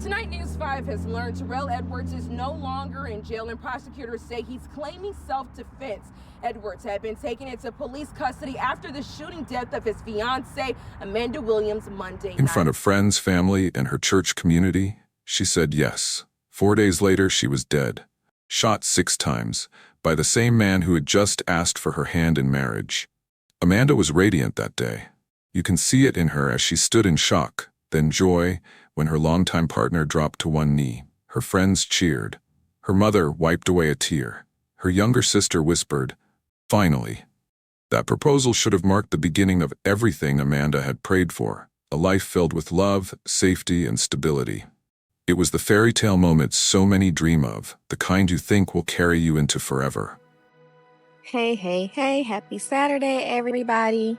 Tonight, News 5 has learned Tirrell Edwards is no longer in jail, and prosecutors say he's claiming self-defense. Edwards had been taken into police custody after the shooting death of his fiancée, Amanda Williams, Monday night. In front of friends, family, and her church community, she said yes. 4 days later, she was dead, shot 6 times, by the same man who had just asked for her hand in marriage. Amanda was radiant that day. You can see it in her as she stood in shock, then joy, when her longtime partner dropped to one knee. Her friends cheered. Her mother wiped away a tear. Her younger sister whispered, "Finally." That proposal should have marked the beginning of everything Amanda had prayed for, a life filled with love, safety, and stability. It was the fairy tale moment so many dream of, the kind you think will carry you into forever. Hey, happy Saturday, everybody.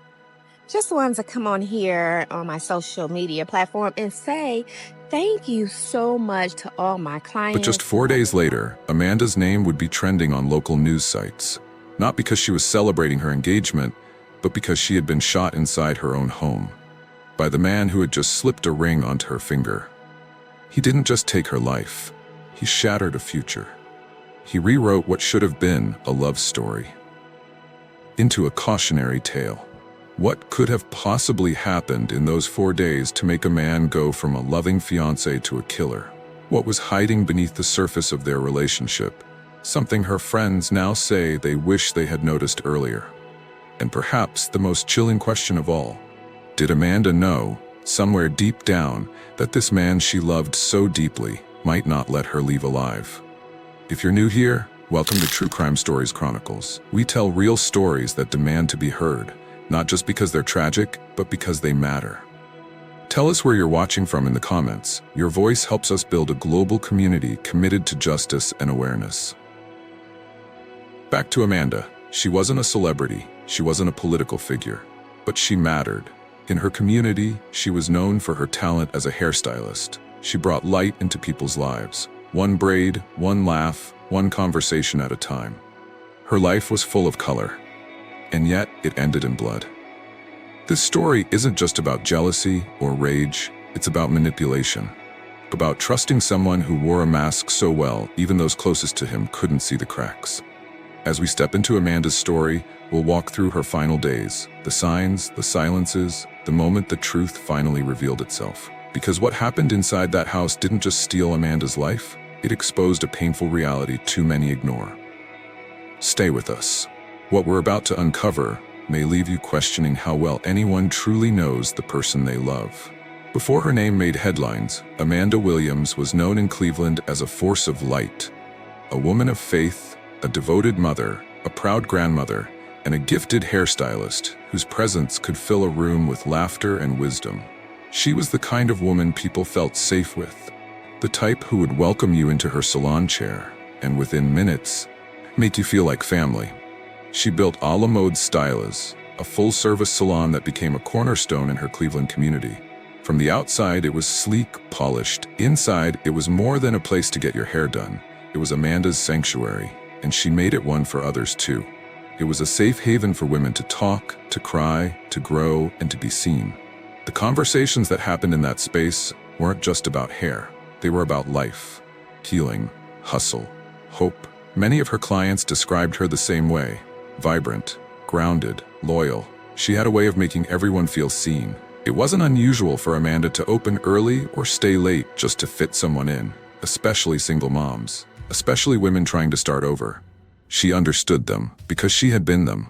Just wanted to come on here on my social media platform and say thank you so much to all my clients. But just 4 days later, Amanda's name would be trending on local news sites. Not because she was celebrating her engagement, but because she had been shot inside her own home by the man who had just slipped a ring onto her finger. He didn't just take her life, he shattered a future. He rewrote what should have been a love story into a cautionary tale. What could have possibly happened in those 4 days to make a man go from a loving fiancé to a killer? What was hiding beneath the surface of their relationship? Something her friends now say they wish they had noticed earlier. And perhaps the most chilling question of all, did Amanda know, somewhere deep down, that this man she loved so deeply might not let her leave alive? If you're new here, welcome to True Crime Stories Chronicles. We tell real stories that demand to be heard, not just because they're tragic, but because they matter. Tell us where you're watching from in the comments. Your voice helps us build a global community committed to justice and awareness. Back to Amanda. She wasn't a celebrity, she wasn't a political figure, but she mattered. In her community, she was known for her talent as a hairstylist. She brought light into people's lives. One braid, one laugh, one conversation at a time. Her life was full of color. And yet, it ended in blood. This story isn't just about jealousy or rage, it's about manipulation. About trusting someone who wore a mask so well, even those closest to him couldn't see the cracks. As we step into Amanda's story, we'll walk through her final days, the signs, the silences, the moment the truth finally revealed itself. Because what happened inside that house didn't just steal Amanda's life, it exposed a painful reality too many ignore. Stay with us. What we're about to uncover may leave you questioning how well anyone truly knows the person they love. Before her name made headlines, Amanda Williams was known in Cleveland as a force of light. A woman of faith, a devoted mother, a proud grandmother, and a gifted hairstylist whose presence could fill a room with laughter and wisdom. She was the kind of woman people felt safe with, the type who would welcome you into her salon chair, and within minutes, make you feel like family. She built a la mode Styles, a full-service salon that became a cornerstone in her Cleveland community. From the outside, it was sleek, polished. Inside, it was more than a place to get your hair done. It was Amanda's sanctuary, and she made it one for others too. It was a safe haven for women to talk, to cry, to grow, and to be seen. The conversations that happened in that space weren't just about hair. They were about life, healing, hustle, hope. Many of her clients described her the same way. Vibrant, grounded, loyal. She had a way of making everyone feel seen. It wasn't unusual for Amanda to open early or stay late just to fit someone in, especially single moms, especially women trying to start over. She understood them because she had been them.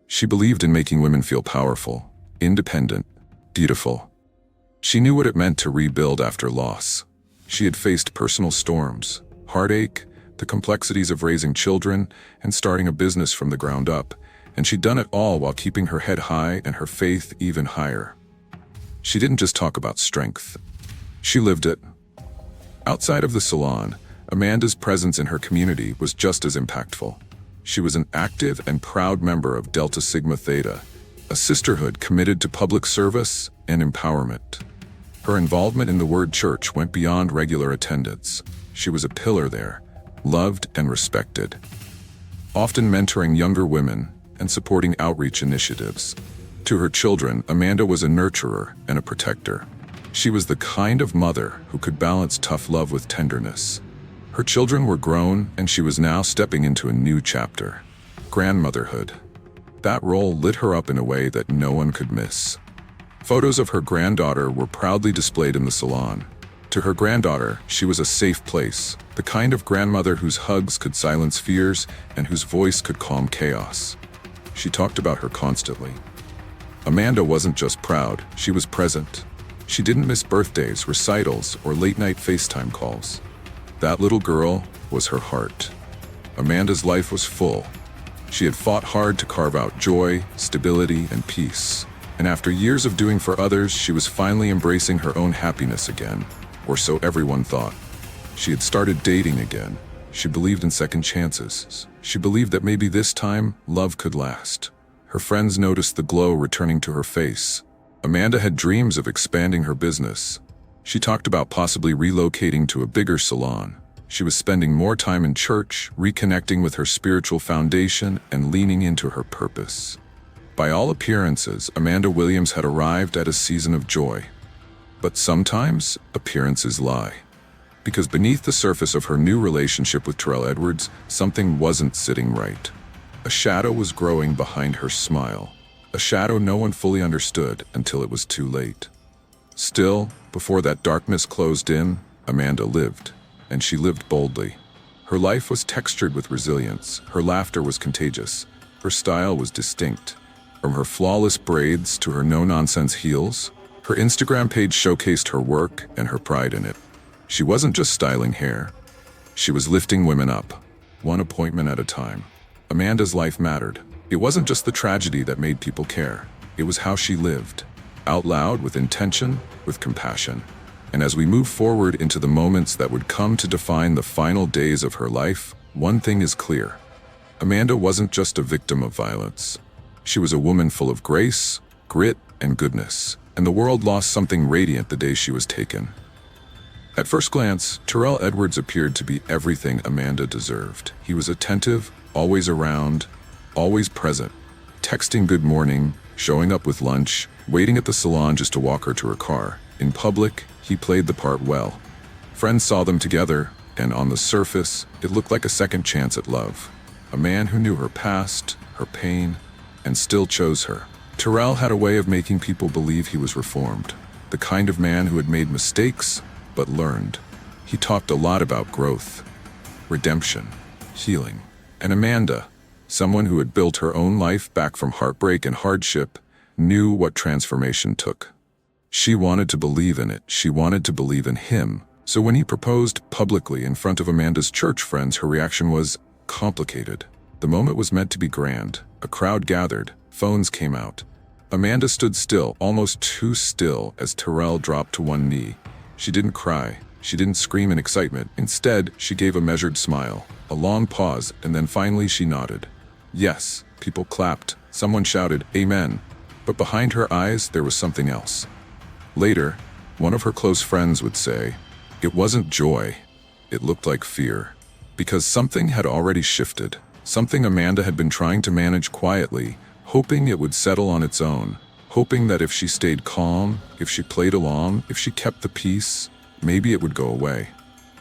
She believed in making women feel powerful, independent, beautiful. She knew what it meant to rebuild after loss. She had faced personal storms, heartache, the complexities of raising children, and starting a business from the ground up, and she'd done it all while keeping her head high and her faith even higher. She didn't just talk about strength. She lived it. Outside of the salon, Amanda's presence in her community was just as impactful. She was an active and proud member of Delta Sigma Theta, a sisterhood committed to public service and empowerment. Her involvement in the Word Church went beyond regular attendance. She was a pillar there, loved and respected, often mentoring younger women and supporting outreach initiatives. To her children, Amanda was a nurturer and a protector. She was the kind of mother who could balance tough love with tenderness. Her children were grown, and she was now stepping into a new chapter: grandmotherhood. That role lit her up in a way that no one could miss. Photos of her granddaughter were proudly displayed in the salon. To her granddaughter, she was a safe place, the kind of grandmother whose hugs could silence fears and whose voice could calm chaos. She talked about her constantly. Amanda wasn't just proud, she was present. She didn't miss birthdays, recitals, or late-night FaceTime calls. That little girl was her heart. Amanda's life was full. She had fought hard to carve out joy, stability, and peace. And after years of doing for others, she was finally embracing her own happiness again, or so everyone thought. She had started dating again. She believed in second chances. She believed that maybe this time, love could last. Her friends noticed the glow returning to her face. Amanda had dreams of expanding her business. She talked about possibly relocating to a bigger salon. She was spending more time in church, reconnecting with her spiritual foundation, and leaning into her purpose. By all appearances, Amanda Williams had arrived at a season of joy. But sometimes, appearances lie. Because beneath the surface of her new relationship with Tirrell Edwards, something wasn't sitting right. A shadow was growing behind her smile. A shadow no one fully understood until it was too late. Still, before that darkness closed in, Amanda lived. And she lived boldly. Her life was textured with resilience. Her laughter was contagious. Her style was distinct. From her flawless braids to her no-nonsense heels, her Instagram page showcased her work and her pride in it. She wasn't just styling hair. She was lifting women up, one appointment at a time. Amanda's life mattered. It wasn't just the tragedy that made people care. It was how she lived, out loud, with intention, with compassion. And as we move forward into the moments that would come to define the final days of her life, one thing is clear. Amanda wasn't just a victim of violence. She was a woman full of grace, grit, and goodness, and the world lost something radiant the day she was taken. At first glance, Tirrell Edwards appeared to be everything Amanda deserved. He was attentive, always around, always present, texting good morning, showing up with lunch, waiting at the salon just to walk her to her car. In public, he played the part well. Friends saw them together, and on the surface, it looked like a second chance at love. A man who knew her past, her pain, and still chose her. Tirrell had a way of making people believe he was reformed, the kind of man who had made mistakes, but learned. He talked a lot about growth, redemption, healing. And Amanda, someone who had built her own life back from heartbreak and hardship, knew what transformation took. She wanted to believe in it. She wanted to believe in him. So when he proposed publicly in front of Amanda's church friends, her reaction was complicated. The moment was meant to be grand. A crowd gathered. Phones came out. Amanda stood still, almost too still, as Tirrell dropped to one knee. She didn't cry. She didn't scream in excitement. Instead, she gave a measured smile, a long pause, and then finally she nodded. Yes, people clapped. Someone shouted, "Amen." But behind her eyes, there was something else. Later, one of her close friends would say, it wasn't joy. It looked like fear. Because something had already shifted. Something Amanda had been trying to manage quietly, hoping it would settle on its own. Hoping that if she stayed calm, if she played along, if she kept the peace, maybe it would go away.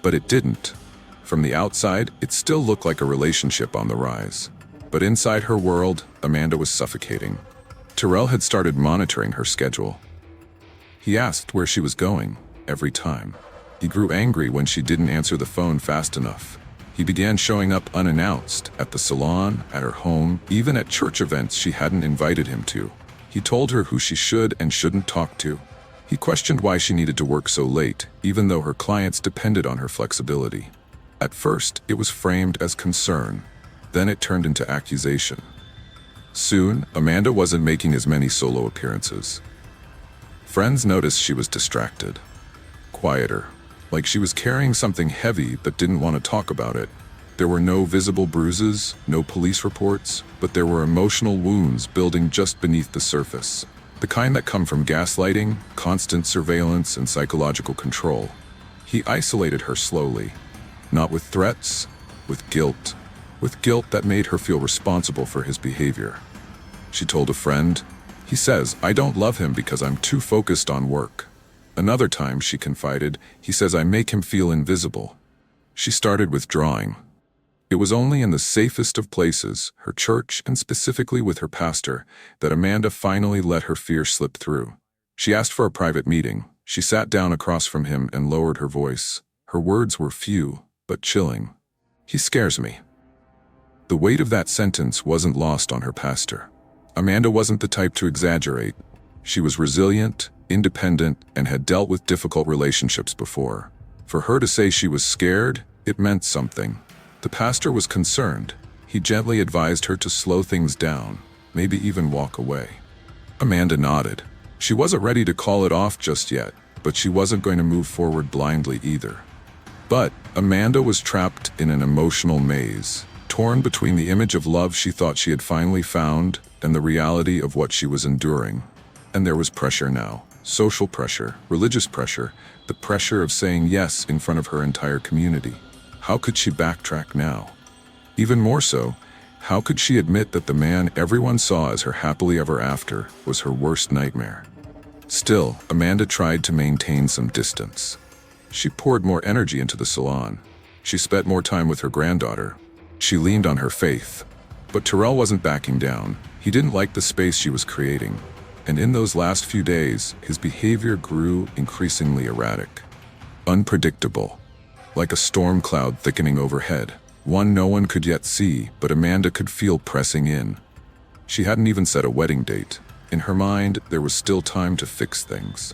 But it didn't. From the outside, it still looked like a relationship on the rise. But inside her world, Amanda was suffocating. Tirrell had started monitoring her schedule. He asked where she was going, every time. He grew angry when she didn't answer the phone fast enough. He began showing up unannounced, at the salon, at her home, even at church events she hadn't invited him to. He told her who she should and shouldn't talk to. He questioned why she needed to work so late, even though her clients depended on her flexibility. At first, it was framed as concern. Then it turned into accusation. Soon, Amanda wasn't making as many solo appearances. Friends noticed she was distracted, quieter, like she was carrying something heavy but didn't want to talk about it. There were no visible bruises, no police reports, but there were emotional wounds building just beneath the surface. The kind that come from gaslighting, constant surveillance, and psychological control. He isolated her slowly, not with threats, with guilt that made her feel responsible for his behavior. She told a friend, "He says, I don't love him because I'm too focused on work." Another time, she confided, he says I make him feel invisible. She started withdrawing. It was only in the safest of places, her church and specifically with her pastor, that Amanda finally let her fear slip through. She asked for a private meeting. She sat down across from him and lowered her voice. Her words were few, but chilling. He scares me. The weight of that sentence wasn't lost on her pastor. Amanda wasn't the type to exaggerate. She was resilient, independent, and had dealt with difficult relationships before. For her to say she was scared, it meant something. The pastor was concerned. He gently advised her to slow things down, maybe even walk away. Amanda nodded. She wasn't ready to call it off just yet, but she wasn't going to move forward blindly either. But Amanda was trapped in an emotional maze, torn between the image of love she thought she had finally found and the reality of what she was enduring. And there was pressure now. Social pressure, religious pressure, the pressure of saying yes in front of her entire community. How could she backtrack now? Even more so, how could she admit that the man everyone saw as her happily ever after was her worst nightmare? Still, Amanda tried to maintain some distance. She poured more energy into the salon. She spent more time with her granddaughter. She leaned on her faith. But Tirrell wasn't backing down. He didn't like the space she was creating. And in those last few days, his behavior grew increasingly erratic. Unpredictable. Like a storm cloud thickening overhead. One no one could yet see, but Amanda could feel pressing in. She hadn't even set a wedding date. In her mind, there was still time to fix things.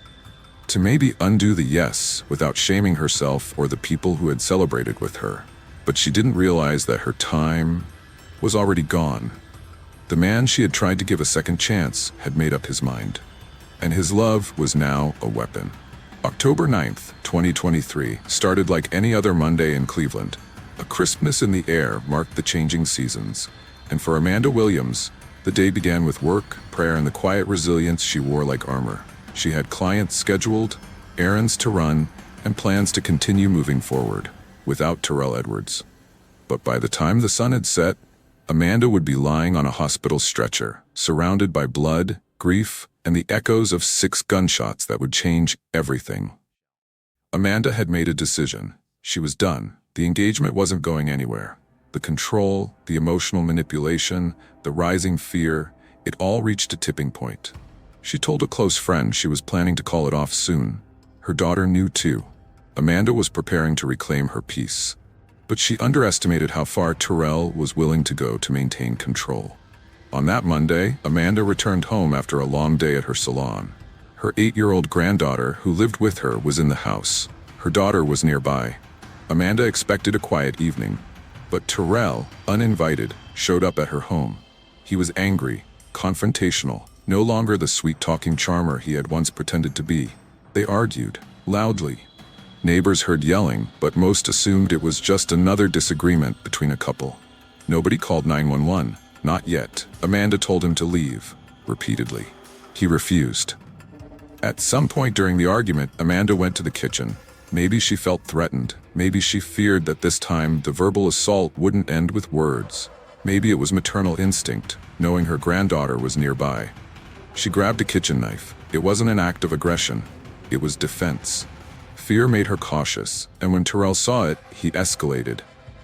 To maybe undo the yes without shaming herself or the people who had celebrated with her. But she didn't realize that her time was already gone. The man she had tried to give a second chance had made up his mind. And his love was now a weapon. October 9th, 2023, started like any other Monday in Cleveland. A crispness in the air marked the changing seasons. And for Amanda Williams, the day began with work, prayer, and the quiet resilience she wore like armor. She had clients scheduled, errands to run, and plans to continue moving forward, without Tirrell Edwards. But by the time the sun had set, Amanda would be lying on a hospital stretcher, surrounded by blood, grief, and the echoes of 6 gunshots that would change everything. Amanda had made a decision. She was done. The engagement wasn't going anywhere. The control, the emotional manipulation, the rising fear, it all reached a tipping point. She told a close friend she was planning to call it off soon. Her daughter knew too. Amanda was preparing to reclaim her peace. But she underestimated how far Tirrell was willing to go to maintain control. On that Monday, Amanda returned home after a long day at her salon. Her 8-year-old granddaughter, who lived with her, was in the house. Her daughter was nearby. Amanda expected a quiet evening. But Tirrell, uninvited, showed up at her home. He was angry, confrontational, no longer the sweet-talking charmer he had once pretended to be. They argued, loudly. Neighbors heard yelling, but most assumed it was just another disagreement between a couple. Nobody called 911. Not yet. Amanda told him to leave, repeatedly. He refused. At some point during the argument, Amanda went to the kitchen. Maybe she felt threatened. Maybe she feared that this time the verbal assault wouldn't end with words. Maybe it was maternal instinct, knowing her granddaughter was nearby. She grabbed a kitchen knife. It wasn't an act of aggression. It was defense. Fear made her cautious, and when Tirrell saw it, he escalated.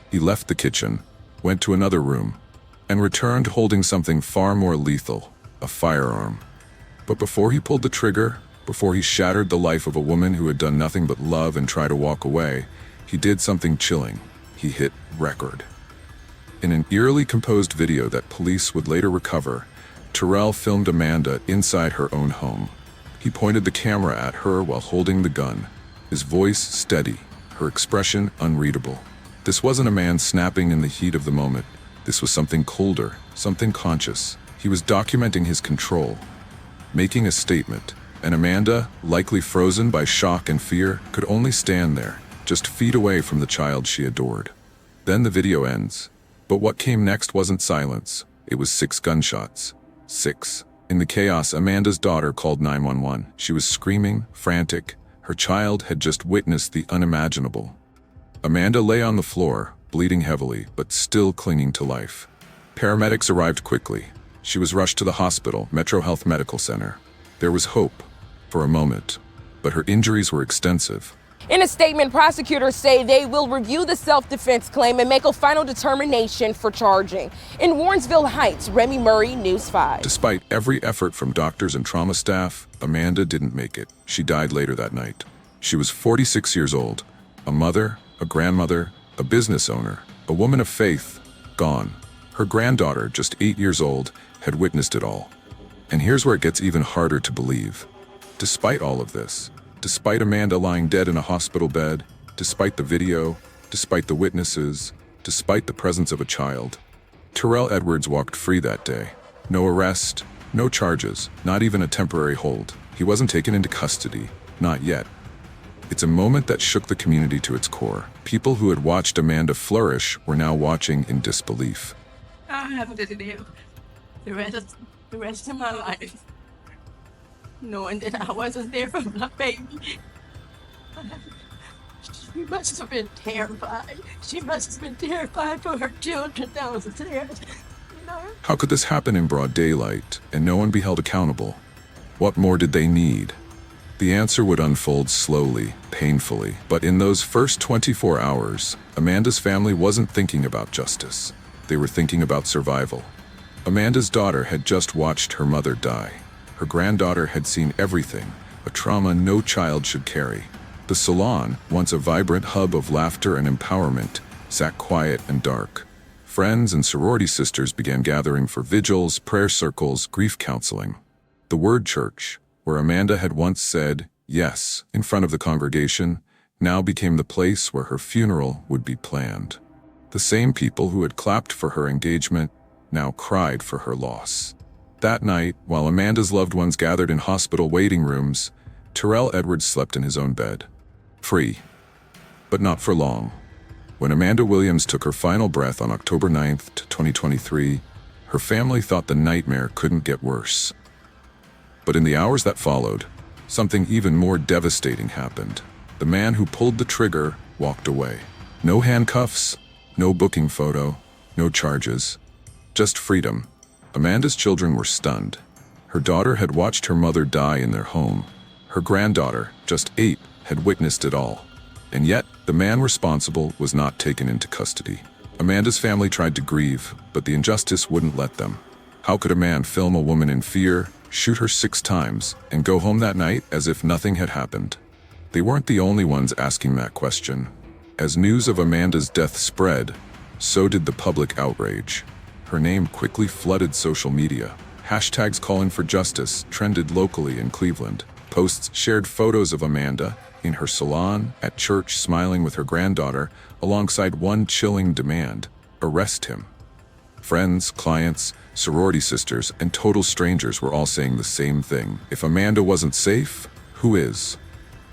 He left the kitchen, went to another room, and returned holding something far more lethal, a firearm. But before he pulled the trigger, before he shattered the life of a woman who had done nothing but love and try to walk away, he did something chilling. He hit record. In an eerily composed video that police would later recover, Tirrell filmed Amanda inside her own home. He pointed the camera at her while holding the gun, his voice steady, her expression unreadable. This wasn't a man snapping in the heat of the moment. This was something colder, something conscious. He was documenting his control, making a statement, and Amanda, likely frozen by shock and fear, could only stand there, just feet away from the child she adored. Then the video ends. But what came next wasn't silence. It was 6 gunshots. 6. In the chaos, Amanda's daughter called 911. She was screaming, frantic. Her child had just witnessed the unimaginable. Amanda lay on the floor, bleeding heavily, but still clinging to life. Paramedics arrived quickly. She was rushed to the hospital, Metro Health Medical Center. There was hope, for a moment. but her injuries were extensive. In a statement, prosecutors say they will review the self-defense claim and make a final determination for charging. In Warrensville Heights, Remy Murray, News 5. Despite every effort from doctors and trauma staff, Amanda didn't make it. She died later that night. She was 46 years old, a mother, a grandmother, a business owner, a woman of faith, gone. Her granddaughter, just 8 years old, had witnessed it all. And here's where it gets even harder to believe. Despite all of this, despite Amanda lying dead in a hospital bed, despite the video, despite the witnesses, despite the presence of a child, Tirrell Edwards walked free that day. No arrest, no charges, not even a temporary hold. He wasn't taken into custody, not yet. It's a moment that shook the community to its core. People who had watched Amanda flourish were now watching in disbelief. I have to live the rest of my life knowing that I wasn't there for my baby. She must have been terrified. She must have been terrified for her children downstairs. You know? How could this happen in broad daylight and no one be held accountable? What more did they need? The answer would unfold slowly, painfully, but in those first 24 hours, Amanda's family wasn't thinking about justice. They were thinking about survival. Amanda's daughter had just watched her mother die. Her granddaughter had seen everything, a trauma no child should carry. The salon, once a vibrant hub of laughter and empowerment, sat quiet and dark. Friends and sorority sisters began gathering for vigils, prayer circles, grief counseling. The word church, where Amanda had once said yes in front of the congregation, now became the place where her funeral would be planned. The same people who had clapped for her engagement now cried for her loss. That night, while Amanda's loved ones gathered in hospital waiting rooms, Tirrell Edwards slept in his own bed. Free. But not for long. When Amanda Williams took her final breath on October 9th, 2023, her family thought the nightmare couldn't get worse. But in the hours that followed, something even more devastating happened. The man who pulled the trigger walked away. No handcuffs, no booking photo, no charges. Just freedom. Amanda's children were stunned. Her daughter had watched her mother die in their home. Her granddaughter, just 8, had witnessed it all. And yet, the man responsible was not taken into custody. Amanda's family tried to grieve, but the injustice wouldn't let them. How could a man film a woman in fear, shoot her 6 times, and go home that night as if nothing had happened? They weren't the only ones asking that question. As news of Amanda's death spread, so did the public outrage. Her name quickly flooded social media. Hashtags calling for justice trended locally in Cleveland. Posts shared photos of Amanda in her salon, at church, smiling with her granddaughter, alongside one chilling demand: arrest him. Friends, clients, sorority sisters, and total strangers were all saying the same thing. If Amanda wasn't safe, who is?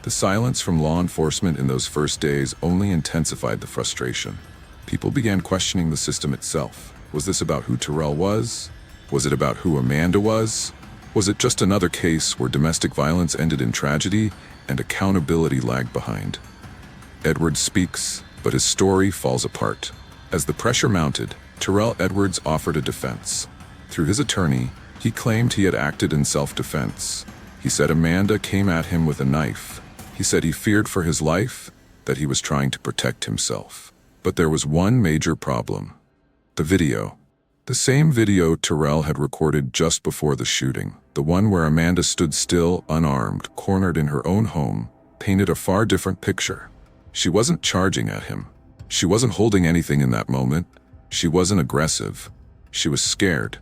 The silence from law enforcement in those first days only intensified the frustration. People began questioning the system itself. Was this about who Tirrell was? Was it about who Amanda was? Was it just another case where domestic violence ended in tragedy and accountability lagged behind? Edwards speaks, but his story falls apart. As the pressure mounted, Tirrell Edwards offered a defense. Through his attorney, he claimed he had acted in self-defense. He said Amanda came at him with a knife. He said he feared for his life, that he was trying to protect himself. But there was one major problem. The video. The same video Tirrell had recorded just before the shooting, the one where Amanda stood still, unarmed, cornered in her own home, painted a far different picture. She wasn't charging at him. She wasn't holding anything in that moment. She wasn't aggressive. She was scared.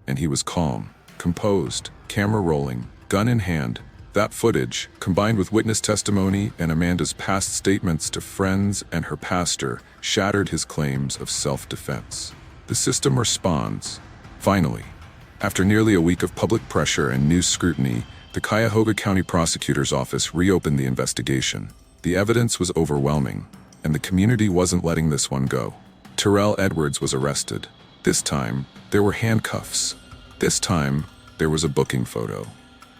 And he was calm, composed, camera rolling, gun in hand. That footage, combined with witness testimony and Amanda's past statements to friends and her pastor, shattered his claims of self-defense. The system responds. Finally, after nearly a week of public pressure and new scrutiny, the Cuyahoga County Prosecutor's Office reopened the investigation. The evidence was overwhelming, and the community wasn't letting this one go. Tirrell Edwards was arrested. This time, there were handcuffs. This time, there was a booking photo.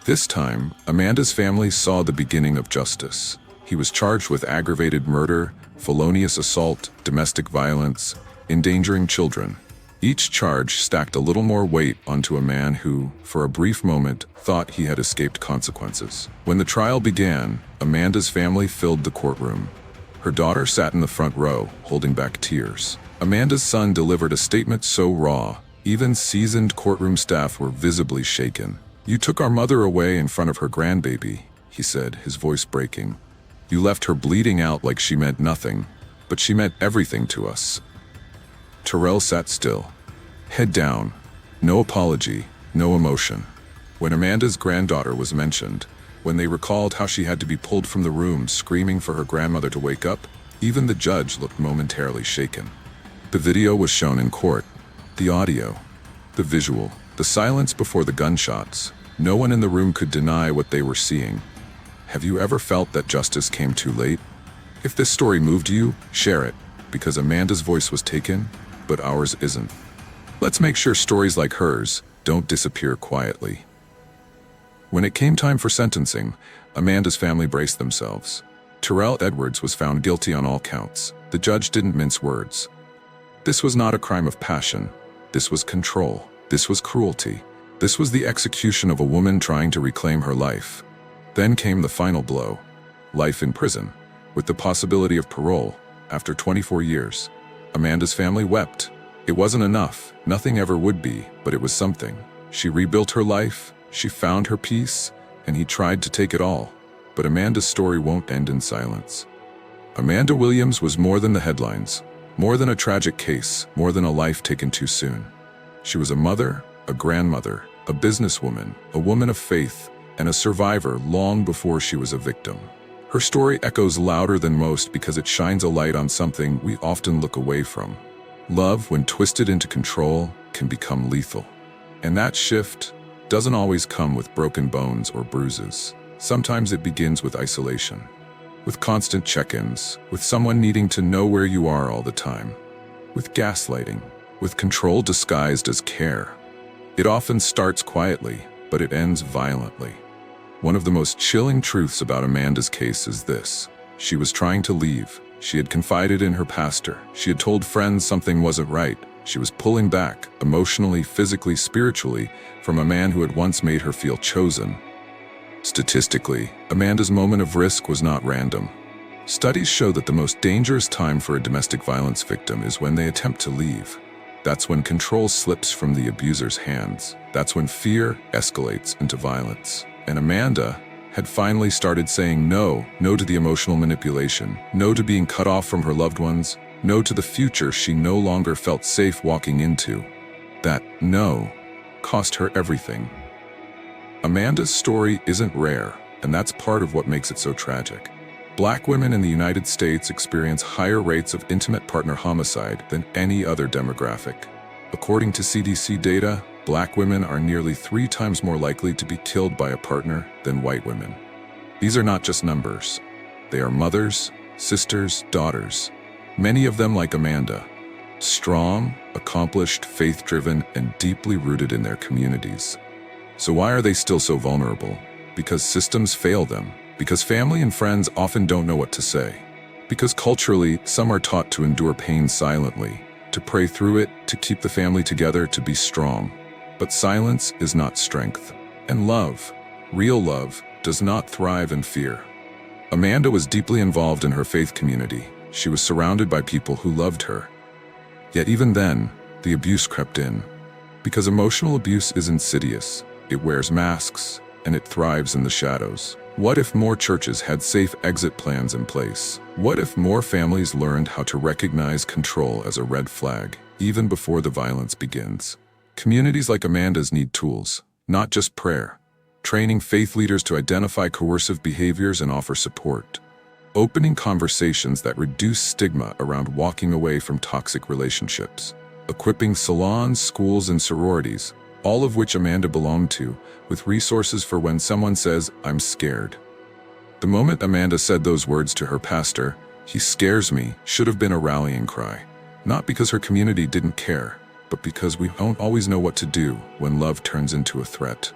This time, Amanda's family saw the beginning of justice. He was charged with aggravated murder, felonious assault, domestic violence, endangering children. Each charge stacked a little more weight onto a man who, for a brief moment, thought he had escaped consequences. When the trial began, Amanda's family filled the courtroom. Her daughter sat in the front row, holding back tears. Amanda's son delivered a statement so raw, even seasoned courtroom staff were visibly shaken. "You took our mother away in front of her grandbaby," he said, his voice breaking. "You left her bleeding out like she meant nothing, but she meant everything to us." Tirrell sat still, head down, no apology, no emotion. When Amanda's granddaughter was mentioned, when they recalled how she had to be pulled from the room screaming for her grandmother to wake up, even the judge looked momentarily shaken. The video was shown in court. The audio, the visual, the silence before the gunshots. No one in the room could deny what they were seeing. Have you ever felt that justice came too late? If this story moved you, share it, because Amanda's voice was taken, but ours isn't. Let's make sure stories like hers don't disappear quietly. When it came time for sentencing, Amanda's family braced themselves. Tirrell Edwards was found guilty on all counts. The judge didn't mince words. This was not a crime of passion. This was control. This was cruelty. This was the execution of a woman trying to reclaim her life. Then came the final blow. Life in prison, with the possibility of parole, after 24 years. Amanda's family wept. It wasn't enough. Nothing ever would be, but it was something. She rebuilt her life. She found her peace, and he tried to take it all. But Amanda's story won't end in silence. Amanda Williams was more than the headlines, more than a tragic case, more than a life taken too soon. She was a mother, a grandmother, a businesswoman, a woman of faith, and a survivor long before she was a victim. Her story echoes louder than most because it shines a light on something we often look away from. Love, when twisted into control, can become lethal. And that shift doesn't always come with broken bones or bruises. Sometimes it begins with isolation, with constant check-ins, with someone needing to know where you are all the time, with gaslighting, with control disguised as care. It often starts quietly, but it ends violently. One of the most chilling truths about Amanda's case is this. She was trying to leave. She had confided in her pastor. She had told friends something wasn't right. She was pulling back, emotionally, physically, spiritually, from a man who had once made her feel chosen. Statistically, Amanda's moment of risk was not random. Studies show that the most dangerous time for a domestic violence victim is when they attempt to leave. That's when control slips from the abuser's hands. That's when fear escalates into violence. And Amanda had finally started saying no to the emotional manipulation, no to being cut off from her loved ones, no to the future she no longer felt safe walking into. That no cost her everything. Amanda's story isn't rare, and that's part of what makes it so tragic. Black women in the United States experience higher rates of intimate partner homicide than any other demographic. According to CDC data, Black women are nearly 3 times more likely to be killed by a partner than white women. These are not just numbers. They are mothers, sisters, daughters, many of them like Amanda, strong, accomplished, faith-driven, and deeply rooted in their communities. So why are they still so vulnerable? Because systems fail them. Because family and friends often don't know what to say. Because culturally, some are taught to endure pain silently, to pray through it, to keep the family together, to be strong. But silence is not strength. And love, real love, does not thrive in fear. Amanda was deeply involved in her faith community. She was surrounded by people who loved her. Yet even then, the abuse crept in. Because emotional abuse is insidious. It wears masks, and it thrives in the shadows. What if more churches had safe exit plans in place? What if more families learned how to recognize control as a red flag, even before the violence begins? Communities like Amanda's need tools, not just prayer. Training faith leaders to identify coercive behaviors and offer support. Opening conversations that reduce stigma around walking away from toxic relationships. Equipping salons, schools, and sororities, all of which Amanda belonged to, with resources for when someone says, "I'm scared." The moment Amanda said those words to her pastor, "He scares me," should have been a rallying cry. Not because her community didn't care, but because we don't always know what to do when love turns into a threat.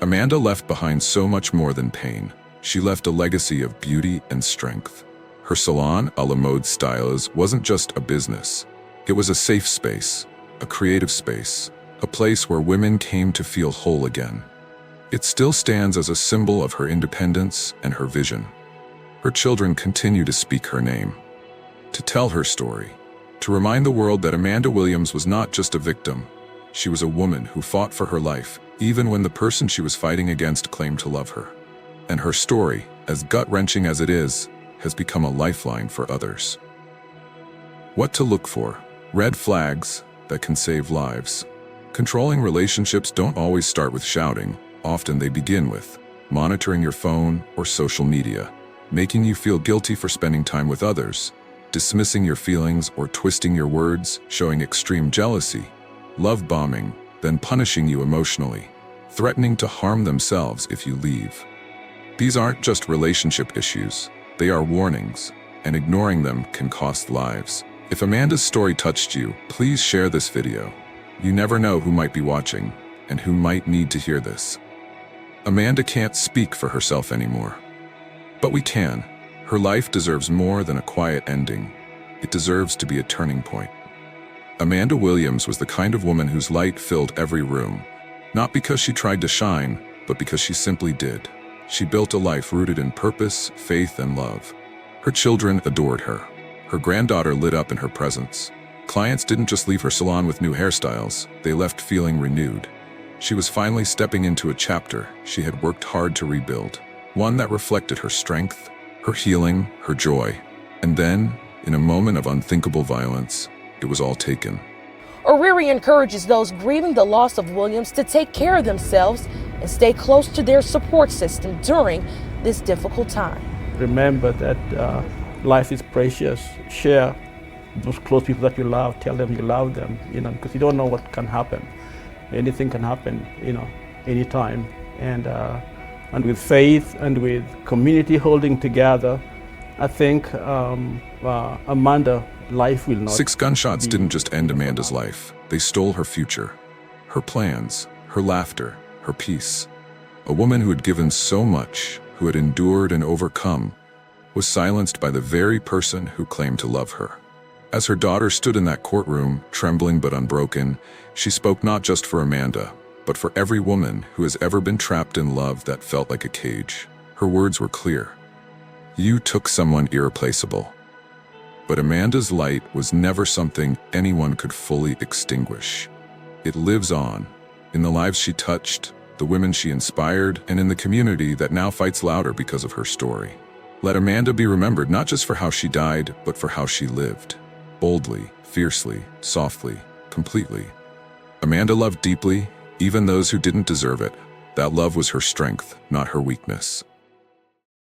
Amanda left behind so much more than pain. She left a legacy of beauty and strength. Her salon, a la mode styles, wasn't just a business. It was a safe space, a creative space, a place where women came to feel whole again. It still stands as a symbol of her independence and her vision. Her children continue to speak her name, to tell her story, to remind the world that Amanda Williams was not just a victim. She was a woman who fought for her life, even when the person she was fighting against claimed to love her. And her story, as gut-wrenching as it is, has become a lifeline for others. What to look for? Red flags that can save lives. Controlling relationships don't always start with shouting. Often they begin with monitoring your phone or social media, making you feel guilty for spending time with others, dismissing your feelings or twisting your words, showing extreme jealousy, love bombing, then punishing you emotionally, threatening to harm themselves if you leave. These aren't just relationship issues, they are warnings, and ignoring them can cost lives. If Amanda's story touched you, please share this video. You never know who might be watching, and who might need to hear this. Amanda can't speak for herself anymore. But we can. Her life deserves more than a quiet ending. It deserves to be a turning point. Amanda Williams was the kind of woman whose light filled every room, not because she tried to shine, but because she simply did. She built a life rooted in purpose, faith, and love. Her children adored her. Her granddaughter lit up in her presence. Clients didn't just leave her salon with new hairstyles, they left feeling renewed. She was finally stepping into a chapter she had worked hard to rebuild, one that reflected her strength, her healing, her joy. And then, in a moment of unthinkable violence, it was all taken. O'Reary encourages those grieving the loss of Williams to take care of themselves and stay close to their support system during this difficult time. Remember that life is precious. Share those close people that you love. Tell them you love them, because you don't know what can happen. Anything can happen, anytime. And with faith and with community holding together, I think Amanda's life will not. 6 gunshots didn't just end Amanda's life. They stole her future, her plans, her laughter, her peace. A woman who had given so much, who had endured and overcome, was silenced by the very person who claimed to love her. As her daughter stood in that courtroom, trembling but unbroken, she spoke not just for Amanda, but for every woman who has ever been trapped in love that felt like a cage. Her words were clear. You took someone irreplaceable. But Amanda's light was never something anyone could fully extinguish. It lives on, in the lives she touched, the women she inspired, and in the community that now fights louder because of her story. Let Amanda be remembered not just for how she died, but for how she lived. Boldly, fiercely, softly, completely. Amanda loved deeply, even those who didn't deserve it. That love was her strength, not her weakness.